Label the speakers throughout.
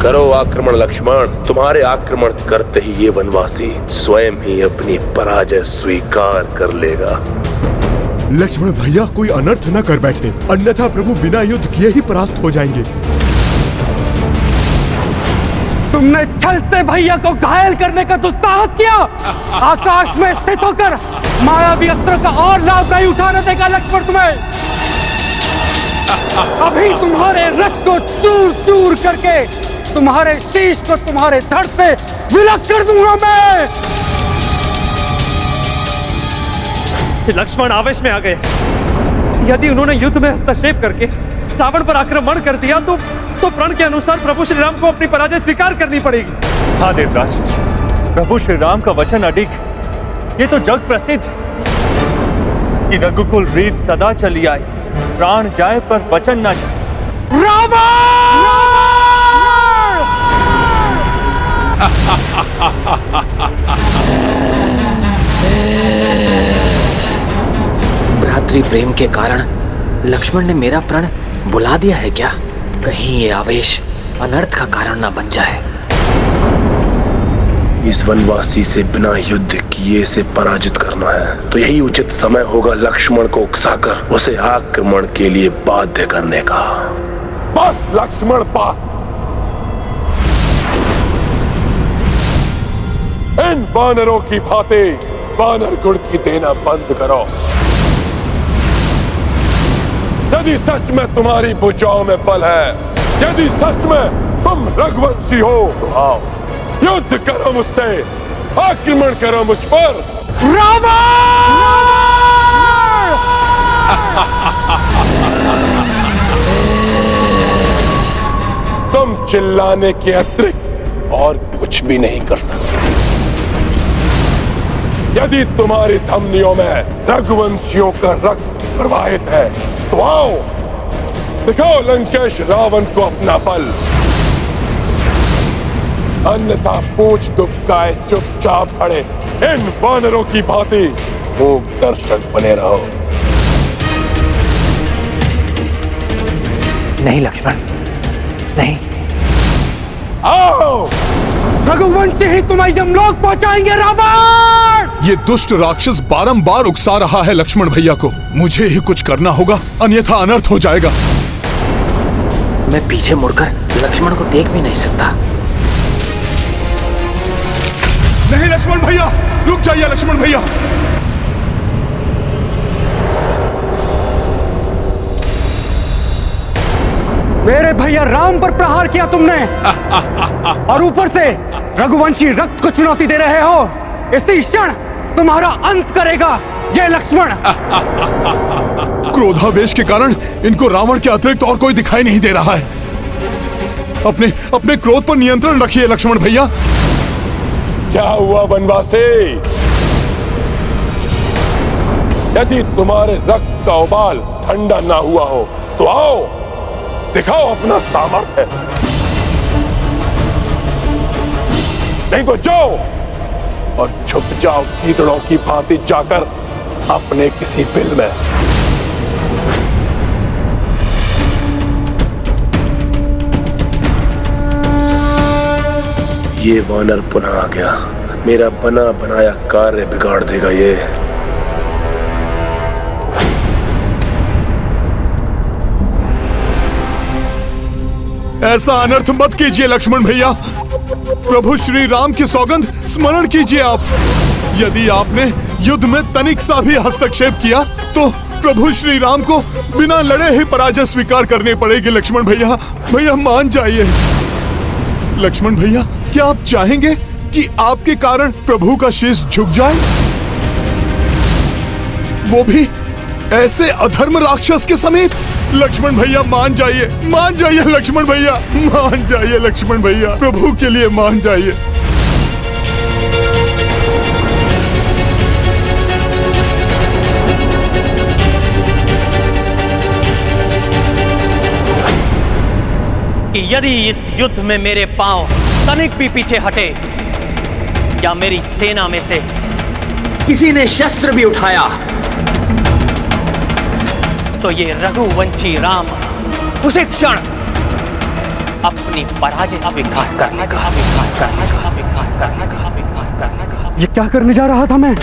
Speaker 1: करो आक्रमण लक्ष्मण। तुम्हारे आक्रमण करते ही ये वनवासी स्वयं ही अपनी पराजय स्वीकार कर लेगा।
Speaker 2: लक्ष्मण भैया कोई अनर्थ न कर बैठे, अन्यथा प्रभु बिना युद्ध किए ही परास्त हो जाएंगे।
Speaker 3: तुमने छल से भैया को घायल करने का दुस्साहस किया। आकाश में स्थित होकर मायावी अस्त्र का और लाभ नहीं उठाने देगा लक्ष्मण तुम्हें। अभी तुम्हारे रथ को चूर चूर करके तुम्हारे शीश को तुम्हारे धड़ से विलग कर दूंगा मैं।
Speaker 4: लक्ष्मण आवेश में आ गए। यदि उन्होंने युद्ध में हस्तक्षेप करके रावण पर आक्रमण कर दिया तो प्रण के अनुसार प्रभु श्री राम को अपनी पराजय स्वीकार करनी पड़ेगी। हाँ देवराज, प्रभु श्री राम का वचन अडिग, ये तो जग प्रसिद्ध कि रघुकुल रीत सदा चली आई, प्राण जाए पर वचन ना जाए।
Speaker 3: रावण!
Speaker 5: भ्रातृ प्रेम के कारण लक्ष्मण ने मेरा प्रण बुला दिया है क्या? कहीं ये आवेश अनर्थ का कारण ना बन जाए।
Speaker 1: इस वनवासी से बिना युद्ध किए से पराजित करना है तो यही उचित समय होगा लक्ष्मण को उकसाकर उसे आक्रमण के लिए बाध्य करने का। बस लक्ष्मण बस। इन वानरों की भांति वानर गुण की देना बंद करो। यदि सच में तुम्हारी भुजाओं में बल है, यदि सच में तुम रघुवंशी हो तो आओ, युद्ध करो मुझसे, आक्रमण करो मुझ पर। तुम चिल्लाने के अतिरिक्त और कुछ भी नहीं कर सकते। यदि तुम्हारी धमनियों में रघुवंशियों का रक्त प्रवाहित है तो आओ, दिखाओ लंकेश रावण को अपना बल। अन्यथा पूछ दुबकाए चुपचाप खड़े इन वानरों की भांति मूक दर्शक बने रहो।
Speaker 3: नहीं लक्ष्मण, नहीं।
Speaker 1: आओ,
Speaker 3: रघुवंशी ही तुम्हें यमलोक पहुंचाएंगे रावण!
Speaker 2: ये दुष्ट राक्षस बारंबार उकसा रहा है लक्ष्मण भैया को। मुझे ही कुछ करना होगा, अन्यथा अनर्थ हो जाएगा।
Speaker 5: मैं पीछे मुड़कर लक्ष्मण को देख भी नहीं सकता।
Speaker 2: नहीं लक्ष्मण भैया, रुक जाइए लक्ष्मण भैया।
Speaker 3: मेरे भैया राम पर प्रहार किया तुमने और ऊपर से रघुवंशी रक्त को चुनौती दे रहे हो। इसी क्षण तुम्हारा अंत करेगा ये लक्ष्मण।
Speaker 2: क्रोधावेश के कारण इनको रावण के अतिरिक्त और कोई दिखाई नहीं दे रहा है। अपने क्रोध पर नियंत्रण रखिए लक्ष्मण भैया।
Speaker 1: क्या हुआ वनवासी? यदि तुम्हारे रक्त का उबाल ठंडा ना हुआ हो तो आओ, दिखाओ अपना सामर्थ्य। नहीं तो जाओ और छुप जाओ कीड़ों की भांति जाकर अपने किसी बिल में। ये वानर पुनः आ गया। मेरा बना बनाया कार्य बिगाड़ देगा ये।
Speaker 2: ऐसा अनर्थ मत कीजिए लक्ष्मण भैया। प्रभु श्री राम की सौगंध स्मरण कीजिए आप। यदि आपने युद्ध में तनिक सा भी हस्तक्षेप किया तो प्रभु श्री राम को बिना लड़े ही पराजय स्वीकार करनी पड़ेगी लक्ष्मण भैया। भैया मान जाइए। लक्ष्मण भैया, क्या आप चाहेंगे कि आपके कारण प्रभु का शीश झुक जाए, वो भी ऐसे अधर्म राक्षस के समेत? लक्ष्मण भैया मान जाइए लक्ष्मण भैया, मान जाइए लक्ष्मण भैया, प्रभु के लिए मान जाइए।
Speaker 4: कि यदि इस युद्ध में मेरे पांव तनिक भी पीछे हटे या मेरी सेना में से
Speaker 5: किसी ने शस्त्र भी उठाया तो
Speaker 4: ये रघुवंशी राम उसी क्षण
Speaker 5: अपनी पराजय स्वीकार करने का।
Speaker 3: ये क्या करने जा रहा था मैं?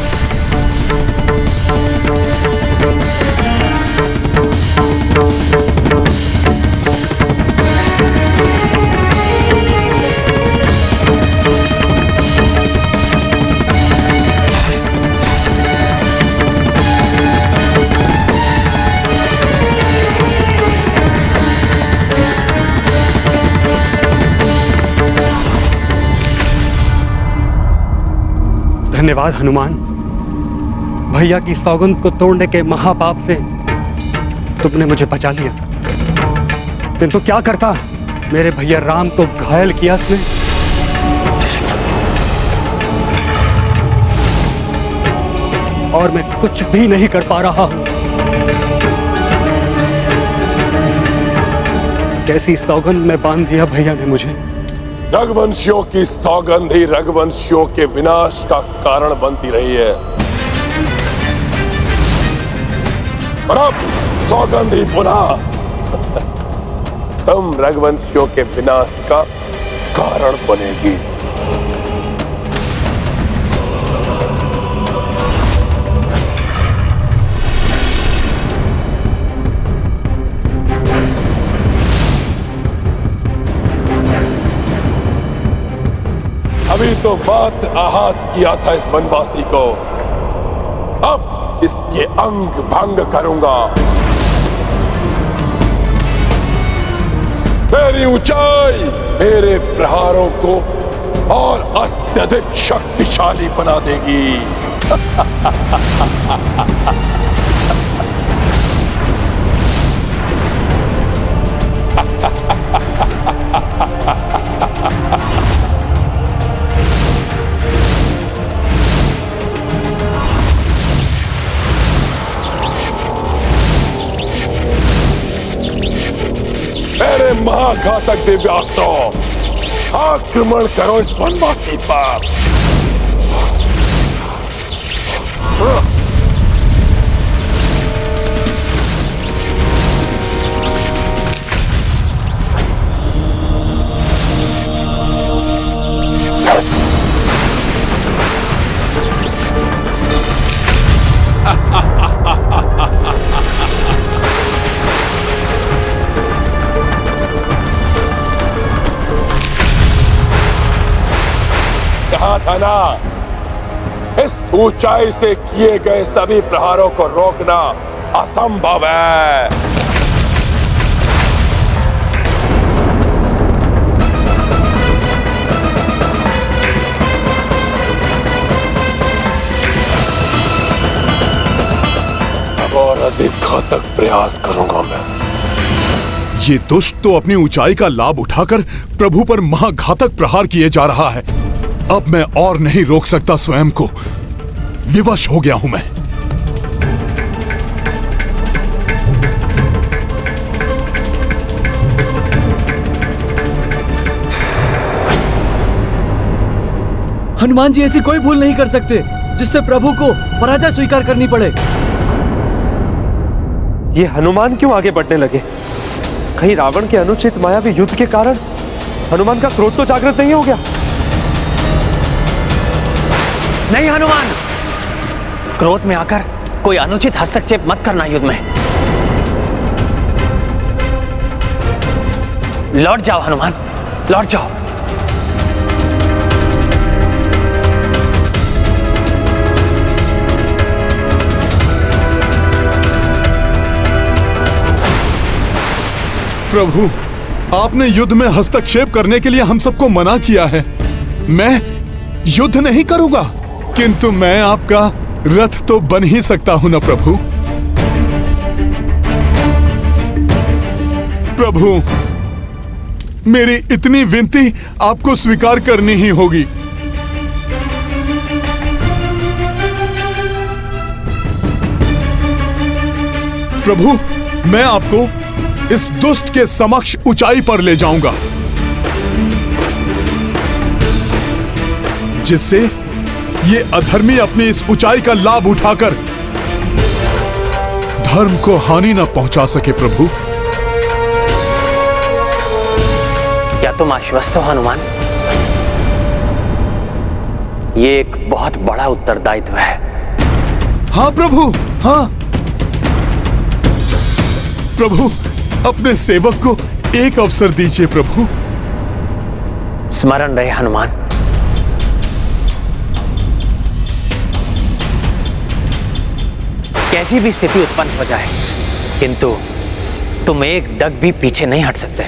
Speaker 3: धन्यवाद हनुमान। भैया की सौगंध को तोड़ने के महापाप से तुमने मुझे बचा लिया, किंतु क्या करता, मेरे भैया राम को घायल किया इसने। और मैं कुछ भी नहीं कर पा रहा हूं। कैसी सौगंध में बांध दिया भैया ने मुझे।
Speaker 1: रघुवंशियों की सौगंध ही रघुवंशियों के विनाश का कारण बनती रही है, और अब सौगंध ही पुनः तुम रघुवंशियों के विनाश का कारण बनेगी। अभी तो बात आहत किया था इस वनवासी को, अब इसके अंग भंग करूंगा। मेरी ऊंचाई मेरे प्रहारों को और अत्यधिक शक्तिशाली बना देगी। मेरे महाघातक दिव्यास्त्रों, आक्रमण करो इस वनवासी पर। कहा था ना, इस ऊंचाई से किए गए सभी प्रहारों को रोकना असंभव है। अब और अधिक घातक प्रयास करूंगा मैं।
Speaker 2: ये दुष्ट तो अपनी ऊंचाई का लाभ उठाकर प्रभु पर महाघातक प्रहार किए जा रहा है। अब मैं और नहीं रोक सकता स्वयं को, विवश हो गया हूं मैं।
Speaker 6: हनुमान जी ऐसी कोई भूल नहीं कर सकते जिससे प्रभु को पराजय स्वीकार करनी पड़े।
Speaker 4: ये हनुमान क्यों आगे बढ़ने लगे? कहीं रावण के अनुचित मायावी युद्ध के कारण हनुमान का क्रोध तो जागृत नहीं हो गया?
Speaker 7: नहीं हनुमान, क्रोध में आकर कोई अनुचित हस्तक्षेप मत करना युद्ध में। लौट जाओ हनुमान, लौट जाओ।
Speaker 2: प्रभु, आपने युद्ध में हस्तक्षेप करने के लिए हम सबको मना किया है। मैं युद्ध नहीं करूंगा, किंतु मैं आपका रथ तो बन ही सकता हूं ना प्रभु। प्रभु, मेरी इतनी विनती आपको स्वीकार करनी ही होगी। प्रभु, मैं आपको इस दुष्ट के समक्ष ऊंचाई पर ले जाऊंगा, जिससे ये अधर्मी अपनी इस ऊंचाई का लाभ उठाकर धर्म को हानि न पहुंचा सके। प्रभु,
Speaker 7: तुम आश्वस्त हो हनुमान? ये एक बहुत बड़ा उत्तरदायित्व है।
Speaker 2: हाँ प्रभु, हाँ। प्रभु, अपने सेवक को एक अवसर दीजिए प्रभु।
Speaker 7: स्मरण रहे हनुमान। कैसी भी स्थिति उत्पन्न हो जाए, किंतु तुम एक डग भी पीछे नहीं हट सकते।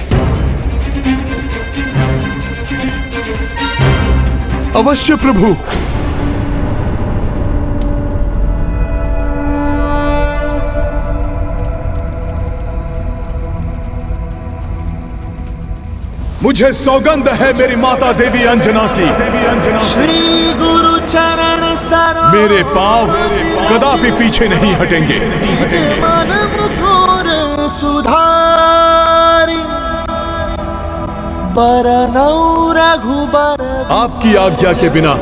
Speaker 2: अवश्य प्रभु। मुझे सौगंध है मेरी माता देवी अंजना की।
Speaker 8: श्री गुरु चरण सरोज
Speaker 2: मेरे पांव कदापि पीछे नहीं हटेंगे।
Speaker 8: मन मुखर सुधारी बरनौ रघुबर
Speaker 2: आपकी आज्ञा के बिना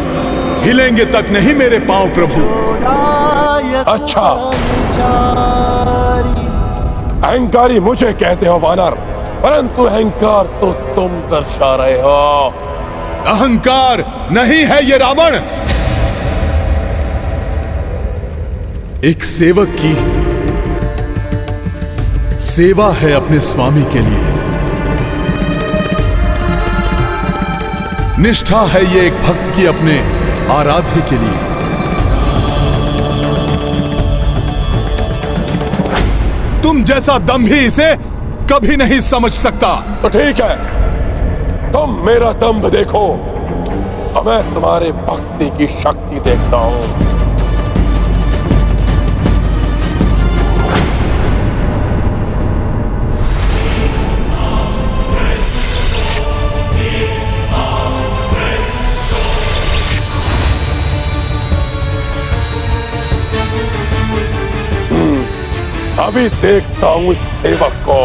Speaker 2: हिलेंगे तक नहीं मेरे पांव प्रभु।
Speaker 1: अच्छा, अहंकारी मुझे कहते हो वानर, परंतु अहंकार तो तुम दर्शा रहे हो।
Speaker 2: अहंकार नहीं है ये रावण। एक सेवक की सेवा है अपने स्वामी के लिए। निष्ठा है ये एक भक्त की अपने आराध्य के लिए। तुम जैसा दंभी इसे कभी नहीं समझ सकता।
Speaker 1: तो ठीक है, तुम मेरा दम्भ देखो और मैं तुम्हारे भक्ति की शक्ति देखता हूं। अभी देखता हूं इस सेवक को।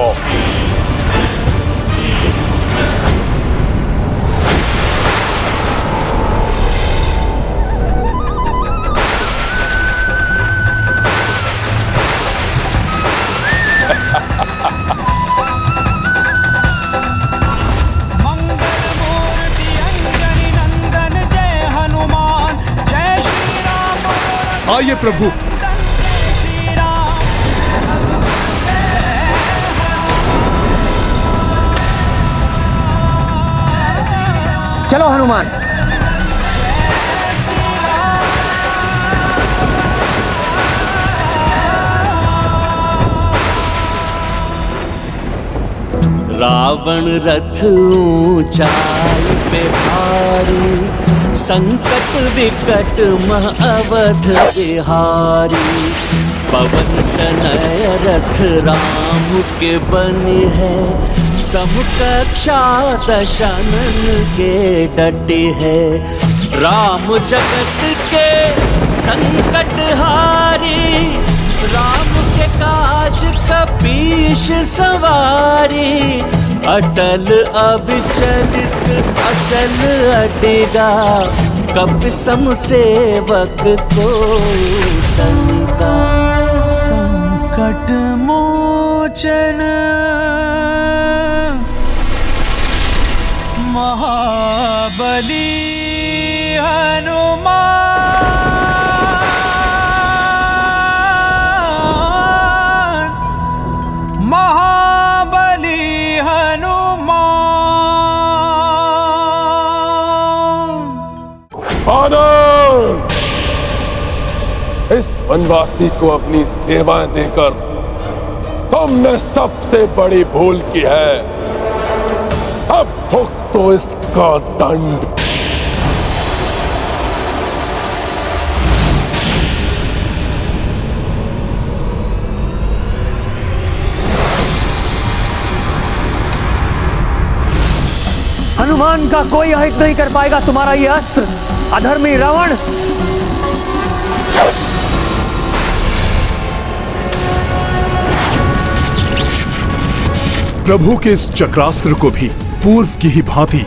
Speaker 2: आइए प्रभु।
Speaker 7: चलो हनुमान।
Speaker 8: रावण रथ ऊंचाई पे भारी, संकट विकट मह अवध बिहारी। पवन तनय रथ राम के बने है, समकक्षा दशनन के डटे है। राम जगत के संकट हारी, राम के काज कपीश सवारी। अटल अविचलित अचल अटेगा, कपि सम सेवक को तनिका। संकट मोचन महाबली हनुमान, महाबली हनुमान।
Speaker 1: आनंद! इस वनवासी को अपनी सेवाएं देकर तुमने सबसे बड़ी भूल की है। अब भुगत तो इसका दंड।
Speaker 3: हनुमान का कोई अहित नहीं कर पाएगा तुम्हारा ये अस्त्र, अधर्मी रावण।
Speaker 2: प्रभु के इस चक्रास्त्र को भी पूर्व की ही भांति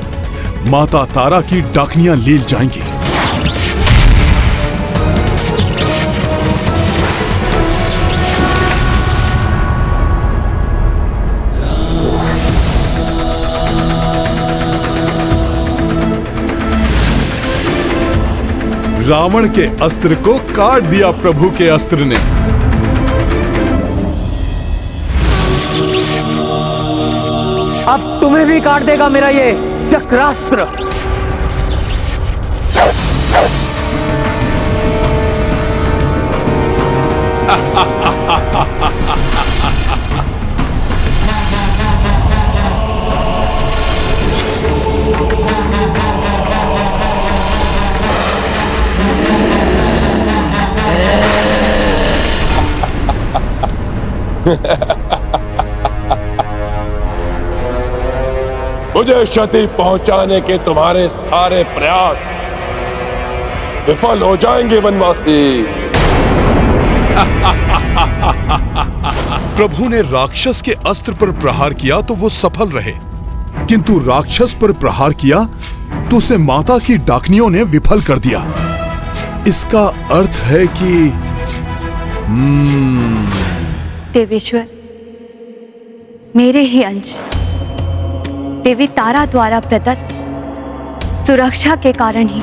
Speaker 2: माता तारा की डाकनियां लील जाएंगी। रावण के अस्त्र को काट दिया प्रभु के अस्त्र ने।
Speaker 7: अब तुम्हें भी काट देगा मेरा ये चक्रास्त्र।
Speaker 1: मुझे क्षति पहुंचाने के तुम्हारे सारे प्रयास विफल हो जाएंगे वनवासी।
Speaker 2: प्रभु ने राक्षस के अस्त्र पर प्रहार किया तो वो सफल रहे, किंतु राक्षस पर प्रहार किया तो उसे माता की डाकनियों ने विफल कर दिया। इसका अर्थ है कि
Speaker 9: देवेश्वर, मेरे ही अंश देवी तारा द्वारा प्रदत्त सुरक्षा के कारण ही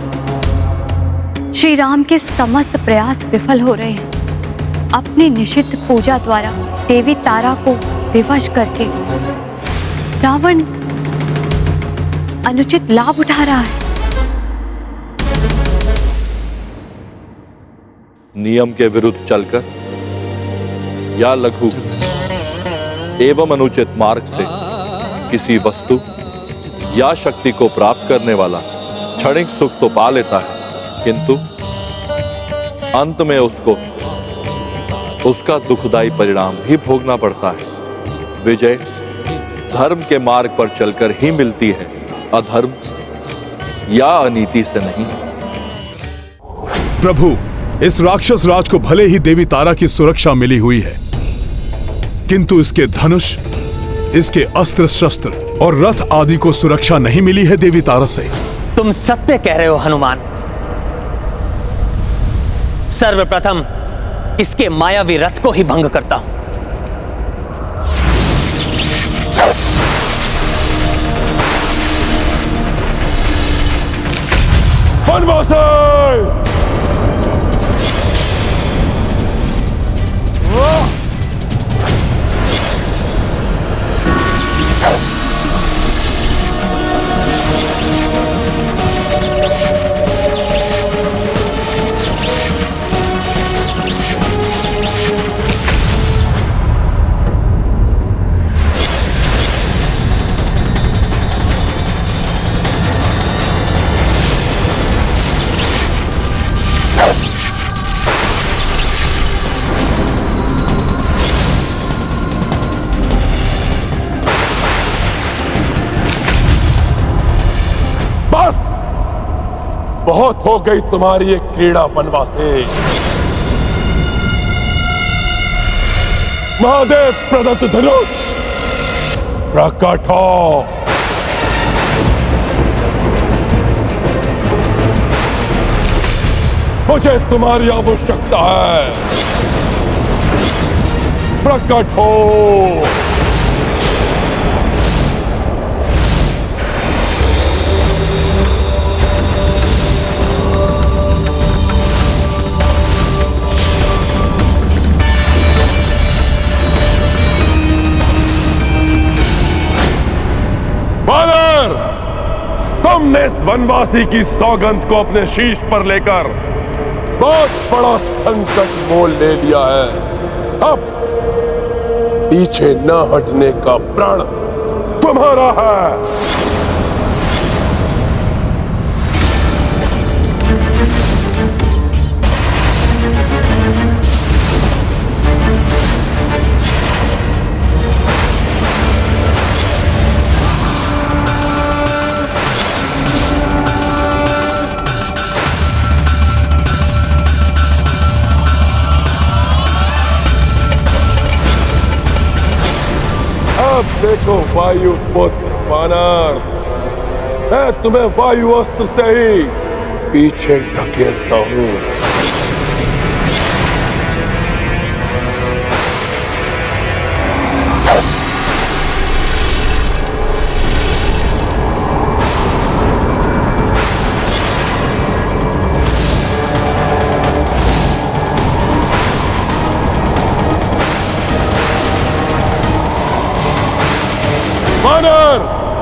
Speaker 9: श्री राम के समस्त प्रयास विफल हो रहे हैं। अपनी निषिद्ध पूजा द्वारा देवी तारा को विवश करके रावण अनुचित लाभ उठा रहा है।
Speaker 10: नियम के विरुद्ध चलकर या लघु एवं अनुचित मार्ग से किसी वस्तु या शक्ति को प्राप्त करने वाला क्षणिक सुख तो पा लेता है, किंतु अंत में उसको उसका दुखदायी परिणाम भी भोगना पड़ता है। विजय धर्म के मार्ग पर चलकर ही मिलती है, अधर्म या अनीति से नहीं।
Speaker 2: प्रभु, इस राक्षस राज को भले ही देवी तारा की सुरक्षा मिली हुई है, किंतु इसके धनुष, इसके अस्त्र शस्त्र और रथ आदि को सुरक्षा नहीं मिली है देवी तारा से।
Speaker 7: तुम सत्य कह रहे हो हनुमान। सर्वप्रथम इसके मायावी रथ को ही भंग करता हूं।
Speaker 1: वनवासी! बहुत हो गई तुम्हारी ये क्रीड़ा वनवासी। महादेव प्रदत्त धनुष प्रकट हो। मुझे तुम्हारी आवश्यकता है, प्रकट हो। तुमने इस वनवासी की सौगंध को अपने शीश पर लेकर बहुत बड़ा संकट मोल ले लिया है। अब पीछे न हटने का प्रण तुम्हारा है। अब देखो वायु पुत्र वानर, मैं तुम्हें वायु अस्त्र से ही पीछे ढकेलता हूं।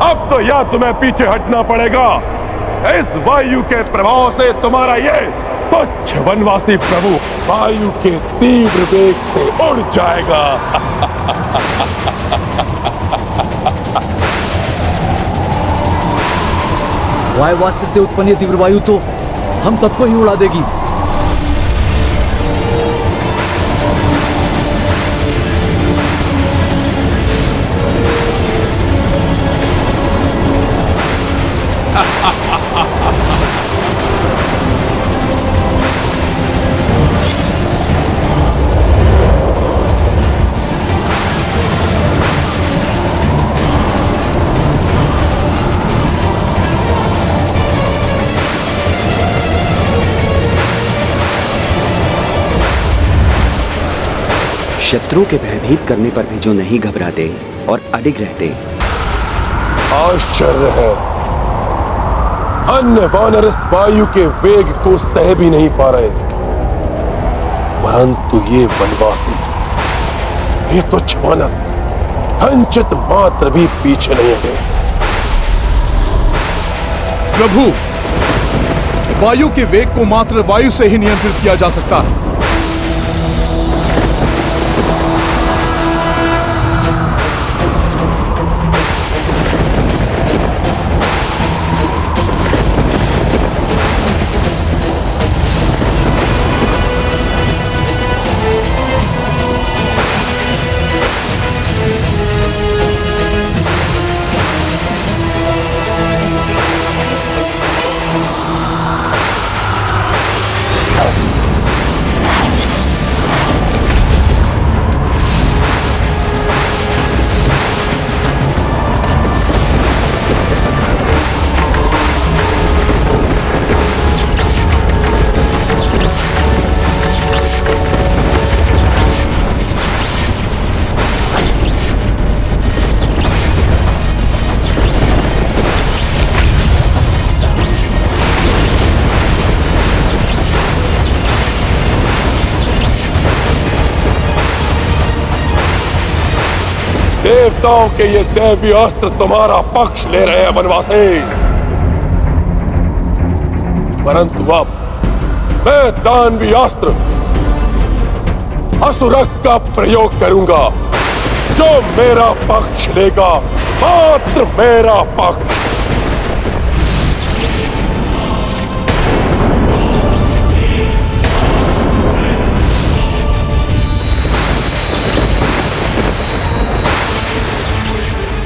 Speaker 1: अब तो या तुम्हें पीछे हटना पड़ेगा, इस वायु के प्रभाव से तुम्हारा ये तुच्छ वनवासी प्रभु वायु के तीव्र वेग से उड़ जाएगा।
Speaker 6: वायुवास्त्र से उत्पन्न ये तीव्र वायु तो हम सबको ही उड़ा देगी।
Speaker 11: शत्रु के भयभीत करने पर भी जो नहीं घबराते और अडिग रहते,
Speaker 1: आश्चर्य है, अन्य वानर इस वायु के वेग को सह भी नहीं पा रहे, परंतु ये वनवासी, ये तुच्छ वानर कंचित मात्र भी पीछे नहीं हटे।
Speaker 2: प्रभु, वायु के वेग को मात्र वायु से ही नियंत्रित किया जा सकता है।
Speaker 1: देवताओं के ये दैवी अस्त्र तुम्हारा पक्ष ले रहे हैं वनवासी, परंतु अब मैं दानवी अस्त्र असुरक का प्रयोग करूंगा। जो मेरा पक्ष लेगा, मात्र मेरा पक्ष।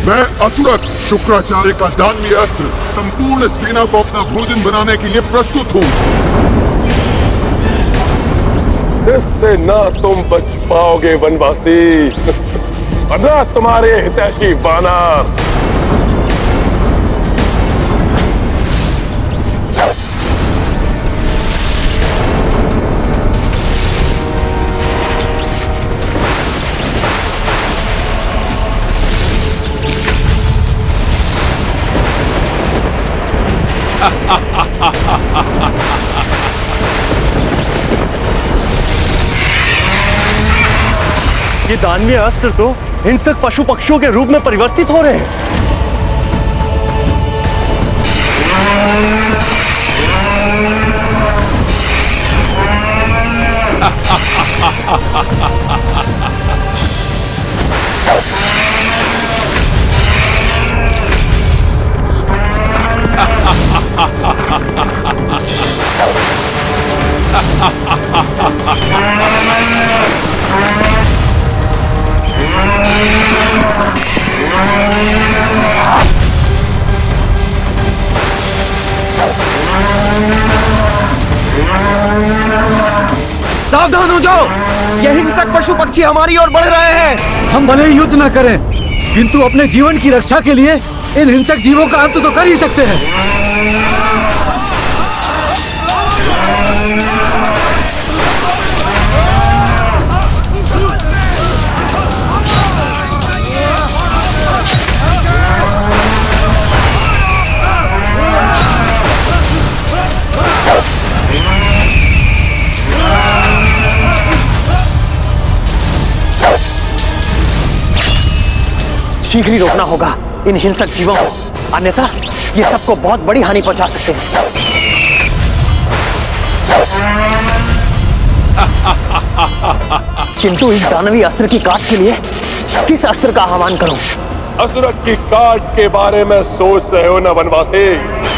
Speaker 12: मैं असुरक शुक्राचार्य का दानवीय अस्त्र संपूर्ण सेना को अपना भोजन बनाने के लिए प्रस्तुत हूँ।
Speaker 1: इससे ना तुम बच पाओगे वनवासी, और ना तुम्हारे हितैषी वानर।
Speaker 4: ये दानवीय अस्त्र तो हिंसक पशु पक्षियों के रूप में परिवर्तित हो रहे हैं।
Speaker 6: सावधान हो जाओ, ये हिंसक पशु पक्षी हमारी ओर बढ़ रहे हैं। हम भले ही युद्ध न करें, किंतु अपने जीवन की रक्षा के लिए इन हिंसक जीवों का अंत तो कर ही सकते हैं।
Speaker 7: शीघ्र ही रोकना होगा इन हिंसक जीवों को। अन्यथा ये सबको बहुत बड़ी हानि पहुंचा सकते हैं। किंतु इस दानवी अस्त्र की काट के लिए किस अस्त्र का आह्वान करूं?
Speaker 1: असुर की काट के बारे में सोच रहे हो ना वनवासी?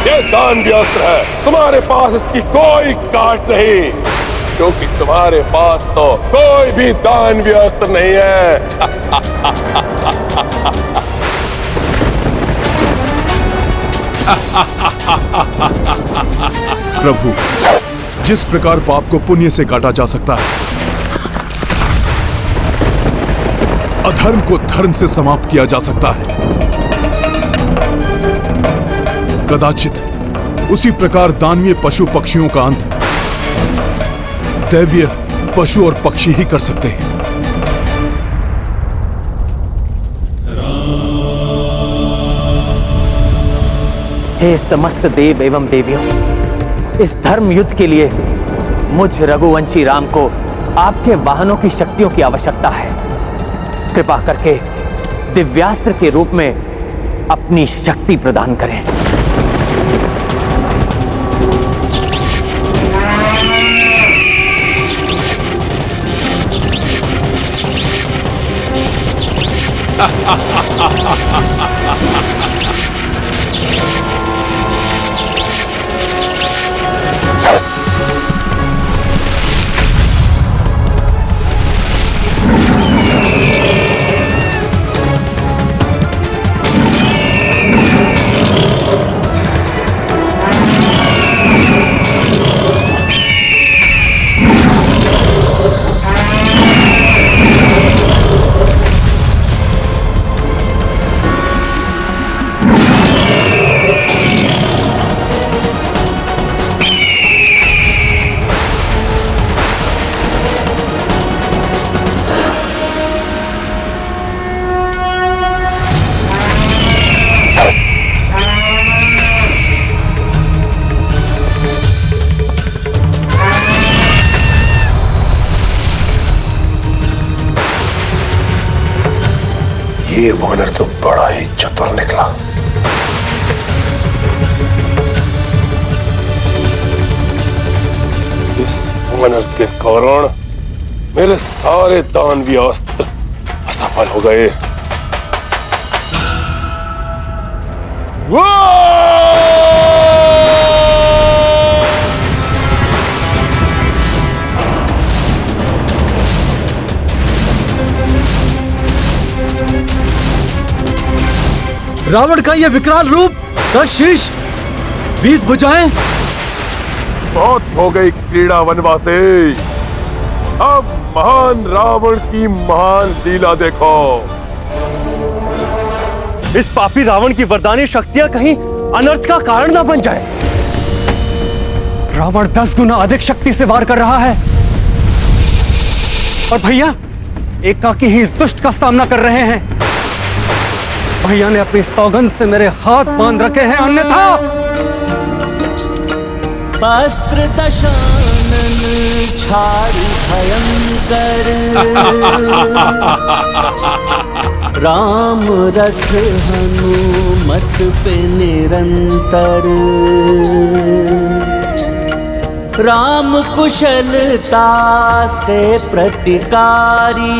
Speaker 1: ये दानवी अस्त्र है, तुम्हारे पास इसकी कोई काट नहीं, क्योंकि तुम्हारे पास तो कोई भी दानवी अस्त्र नहीं है।
Speaker 2: प्रभु, जिस प्रकार पाप को पुण्य से काटा जा सकता है, अधर्म को धर्म से समाप्त किया जा सकता है, कदाचित उसी प्रकार दानवीय पशु पक्षियों का अंत दैवीय पशु और पक्षी ही कर सकते हैं।
Speaker 7: हे समस्त देव एवं देवियों, इस धर्म युद्ध के लिए मुझ रघुवंशी राम को आपके वाहनों की शक्तियों की आवश्यकता है। कृपा करके दिव्यास्त्र के रूप में अपनी शक्ति प्रदान करें।
Speaker 1: ये वानर तो बड़ा ही चतुर निकला। इस वानर के कारण मेरे सारे दानवी अस्त्र असफल हो गए।
Speaker 6: रावण का यह विकराल रूप, 10 शीश, 20 भुजाएं।
Speaker 1: बहुत हो गई क्रीड़ा वनवासी, अब महान रावण की महान लीला देखो।
Speaker 3: इस पापी रावण की वरदानी शक्तियां कहीं अनर्थ का कारण ना बन जाए। रावण 10 गुना अधिक शक्ति से वार कर रहा है और भैया एकाकी ही इस दुष्ट का सामना कर रहे हैं। भैया ने अपनी सौगंध से मेरे हाथ बांध रखे हैं, अन्यथा
Speaker 8: अस्त्र दशानन छाड़ी भयंकर, राम रथ हनुमत पे निरंतर, राम कुशलता से प्रतिकारी,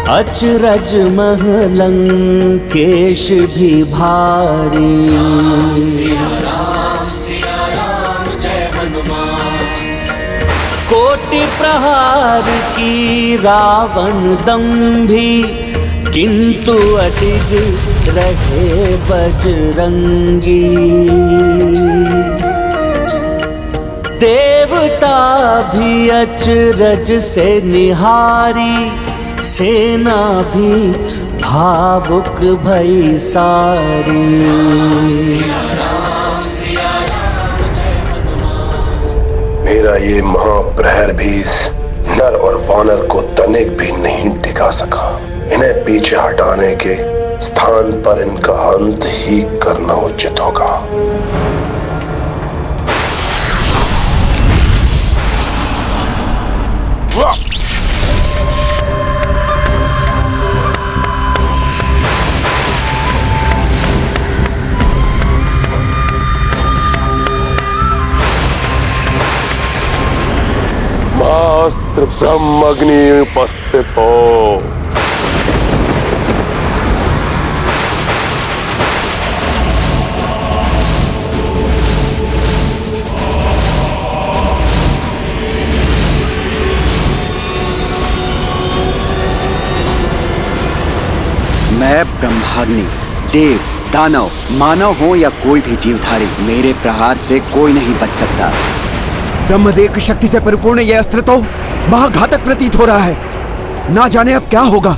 Speaker 8: अचरज महलंकेश भी भारी। सिया राम जय हनुमान। कोटि प्रहार की रावण दंभी, किंतु अडिग रहे बजरंगी। देवता भी अचरज से निहारी, सेना भी भावुक भई सारी।
Speaker 1: मेरा ये महाप्रहर भी इस नर और वानर को तनिक भी नहीं टिका सका। इन्हें पीछे हटाने के स्थान पर इनका अंत ही करना उचित होगा। महाअस्त्र ब्रह्मग्नि उपस्थित हो।
Speaker 11: मैं ब्रह्माग्नि, देव, दानव, मानव हो या कोई भी जीवधारी, मेरे प्रहार से कोई नहीं बच सकता।
Speaker 6: ब्रह्मदेव की शक्ति से परिपूर्ण यह अस्त्र तो महाघातक प्रतीत हो रहा है। ना जाने अब क्या होगा।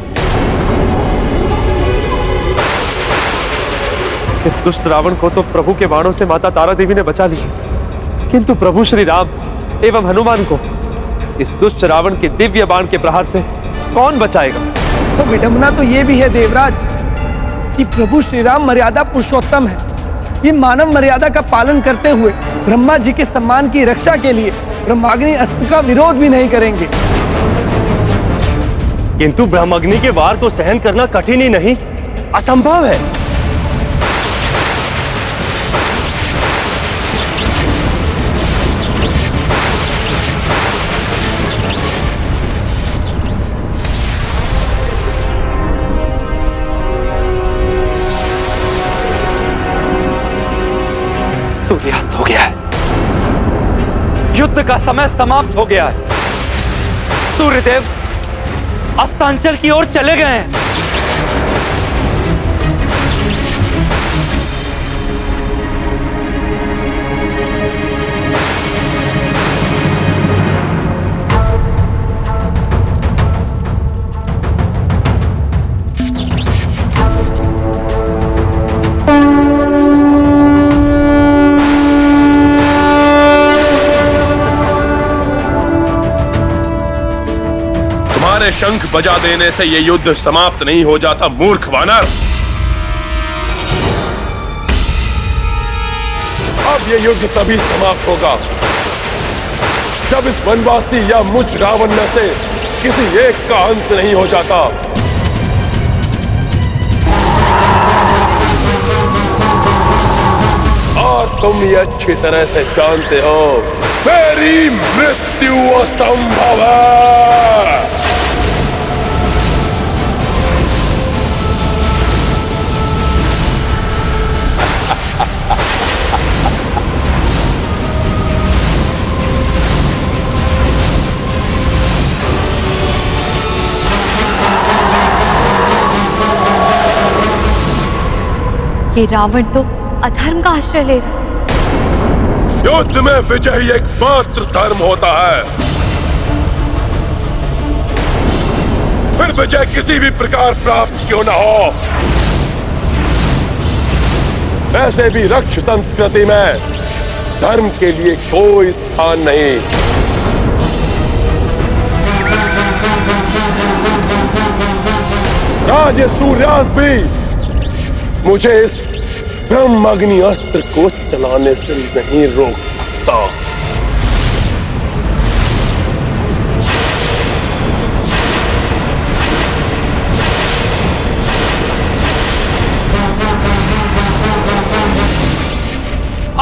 Speaker 4: इस दुष्ट रावण को तो प्रभु के बाणों से माता तारा देवी ने बचा लिया, किंतु प्रभु श्री राम एवं हनुमान को इस दुष्ट रावण के दिव्य बाण के प्रहार से कौन बचाएगा?
Speaker 13: तो विडंबना तो ये भी है देवराज कि प्रभु श्री राम मर्यादा पुरुषोत्तम है। ये मानव मर्यादा का पालन करते हुए ब्रह्मा जी के सम्मान की रक्षा के लिए ब्रह्माग्नि अस्त्र का विरोध भी नहीं करेंगे।
Speaker 3: किंतु ब्रह्माग्नि के वार को सहन करना कठिन ही नहीं, असंभव है।
Speaker 4: सूर्यास्त हो गया है, युद्ध का समय समाप्त हो गया है। सूर्यदेव अस्तांचल की ओर चले गए हैं।
Speaker 1: शंख बजा देने से यह युद्ध समाप्त नहीं हो जाता, मूर्ख वानर। अब यह युद्ध तभी समाप्त होगा जब इस वनवासी या मुझ रावण में से किसी एक का अंत नहीं हो जाता। और तुम ये अच्छी तरह से जानते हो, मेरी मृत्यु असंभव है।
Speaker 9: ये रावण तो अधर्म का आश्रय ले रहा है।
Speaker 1: युद्ध में विजय एकमात्र धर्म होता है। फिर विजय किसी भी प्रकार प्राप्त क्यों न हो। वैसे भी रक्ष संस्कृति में धर्म के लिए कोई स्थान नहीं। राजे सूर्यास्त भी मुझे इस ब्रह्माग्नि अस्त्र को चलाने से नहीं रोक सकता।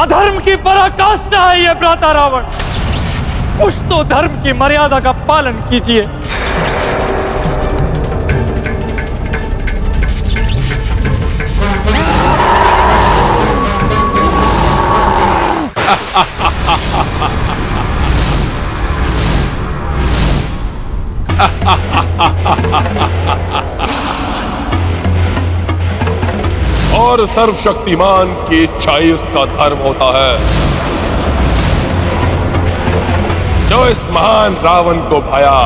Speaker 4: अधर्म की पराकाष्ठा है ये भ्राता रावण। कुछ तो धर्म की मर्यादा का पालन कीजिए।
Speaker 1: और सर्वशक्तिमान की इच्छा ही उसका धर्म होता है। जो इस महान रावण को भाया,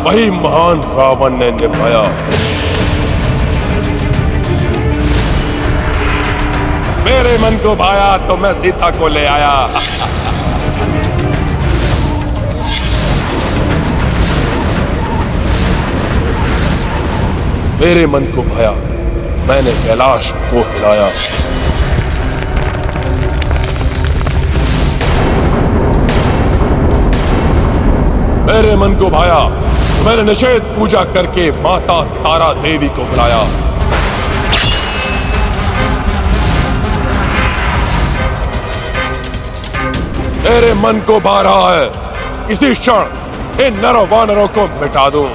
Speaker 1: वही महान रावण ने निभाया। मेरे मन को भाया तो मैं सीता को ले आया। मेरे मन को भाया, मैंने कैलाश को हिलाया। मेरे मन को भाया तो मैंने निषेध पूजा करके माता तारा देवी को बुलाया। मेरे मन को भा रहा है, इसी क्षण
Speaker 12: इन नरों वानरों को मिटा दूं,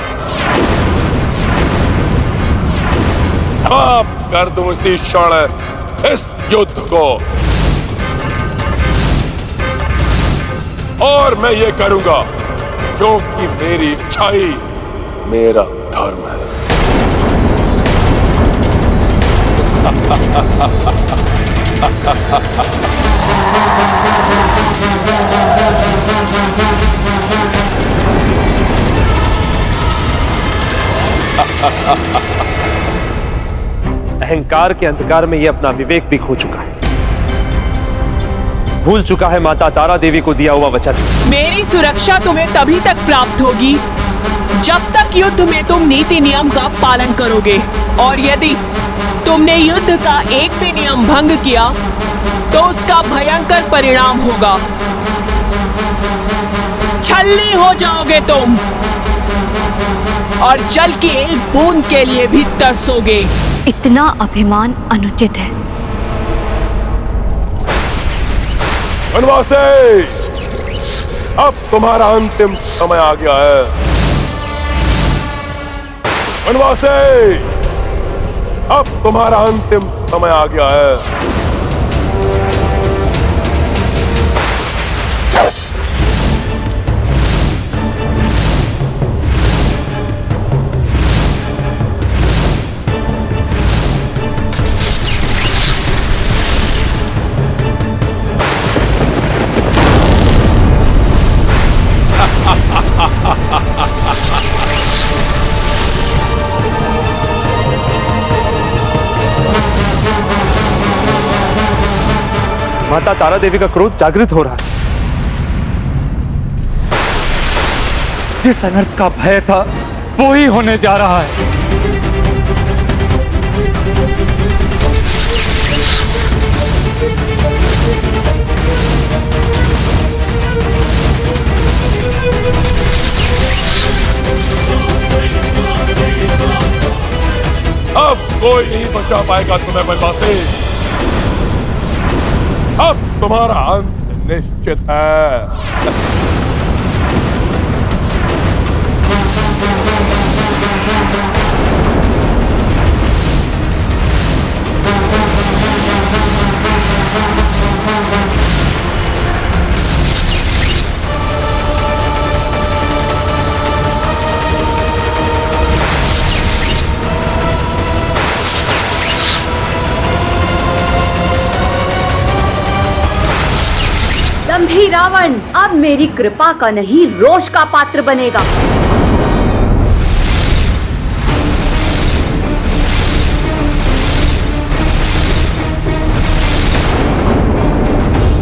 Speaker 12: समाप्त कर दूं इसी क्षण इस युद्ध को। और मैं ये करूंगा क्योंकि मेरी इच्छा ही मेरा धर्म है।
Speaker 4: अहंकार के अंधकार में यह अपना विवेक भी खो चुका है, भूल चुका है माता तारा देवी को दिया हुआ वचन।
Speaker 14: मेरी सुरक्षा तुम्हें तभी तक प्राप्त होगी जब तक युद्ध में तुम नीति नियम का पालन करोगे, और यदि तुमने युद्ध का एक भी नियम भंग किया तो उसका भयंकर परिणाम होगा। छलनी हो जाओगे तुम और जल की एक बूंद के लिए भी तरसोगे।
Speaker 9: इतना अभिमान अनुचित है।
Speaker 12: वनवासी, अब तुम्हारा अंतिम समय आ गया है। वनवासी, अब तुम्हारा अंतिम समय आ गया है।
Speaker 4: माता तारा देवी का क्रोध जागृत हो रहा है। जिस अनर्थ का भय था वो ही होने जा रहा है।
Speaker 12: अब कोई नहीं बचा पाएगा तुम्हें वनवासी। अब तुम्हारा अंत निश्चित है।
Speaker 15: दंभी रावण अब मेरी कृपा का नहीं रोष का पात्र बनेगा।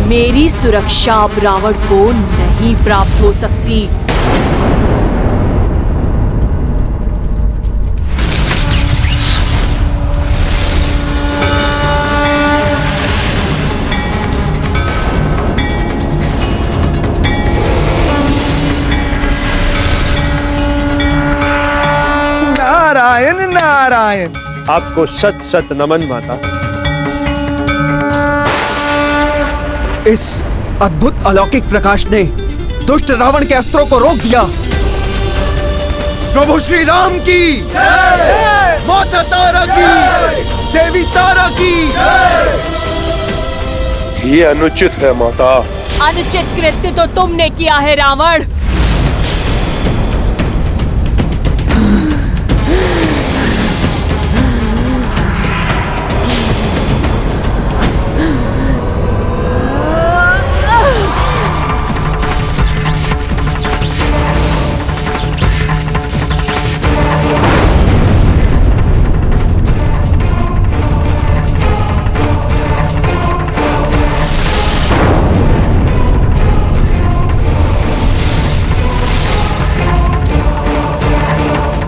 Speaker 14: मेरी सुरक्षा अब रावण को नहीं प्राप्त हो सकती।
Speaker 13: नारायण नारायण।
Speaker 4: आपको शत शत नमन माता।
Speaker 6: इस अद्भुत अलौकिक प्रकाश ने दुष्ट रावण के अस्त्रों को रोक दिया। प्रभु श्री राम की जय, माता तारा की, देवी तारा की।
Speaker 12: ये अनुचित है माता।
Speaker 14: अनुचित कृत्य तो तुमने किया है रावण।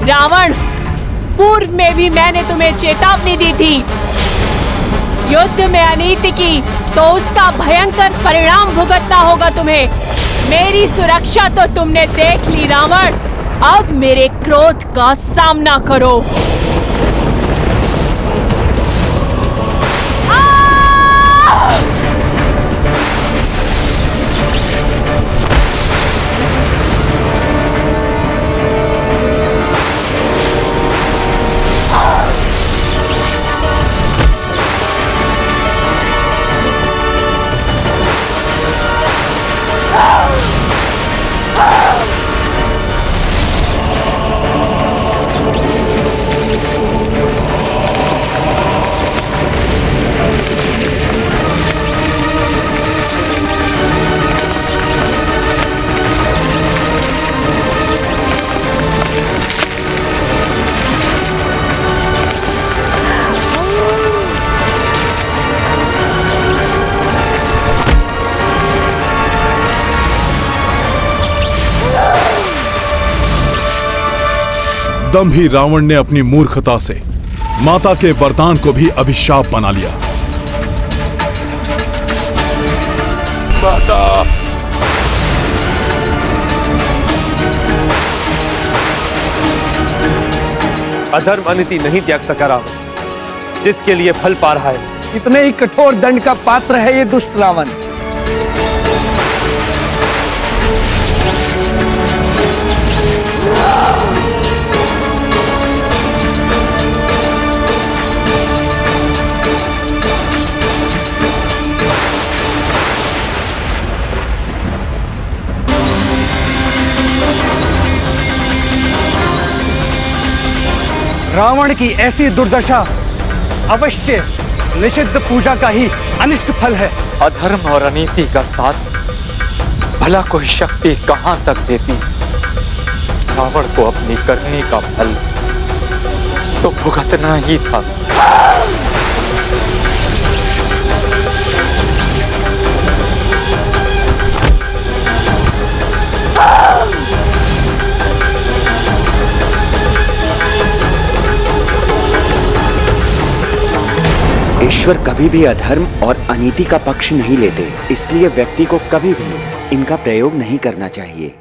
Speaker 14: रावण, पूर्व में भी मैंने तुम्हें चेतावनी दी थी। युद्ध में अनीति की तो उसका भयंकर परिणाम भुगतना होगा तुम्हें। मेरी सुरक्षा तो तुमने देख ली रावण, अब मेरे क्रोध का सामना करो।
Speaker 2: एकदम ही रावण ने अपनी मूर्खता से माता के वरदान को भी अभिशाप बना लिया।
Speaker 1: माता,
Speaker 4: अधर्म अनिति नहीं त्याग सका रावण, जिसके लिए फल पा रहा है।
Speaker 13: इतने ही कठोर दंड का पात्र है ये दुष्ट रावण।
Speaker 3: रावण की ऐसी दुर्दशा अवश्य निषिद्ध पूजा का ही अनिष्ट फल है।
Speaker 7: अधर्म और अनीति का साथ भला कोई शक्ति कहां तक देती। रावण को अपनी करनी का फल तो भुगतना ही था।
Speaker 11: ईश्वर कभी भी अधर्म और अनीति का पक्ष नहीं लेते, इसलिए व्यक्ति को कभी भी इनका प्रयोग नहीं करना चाहिए।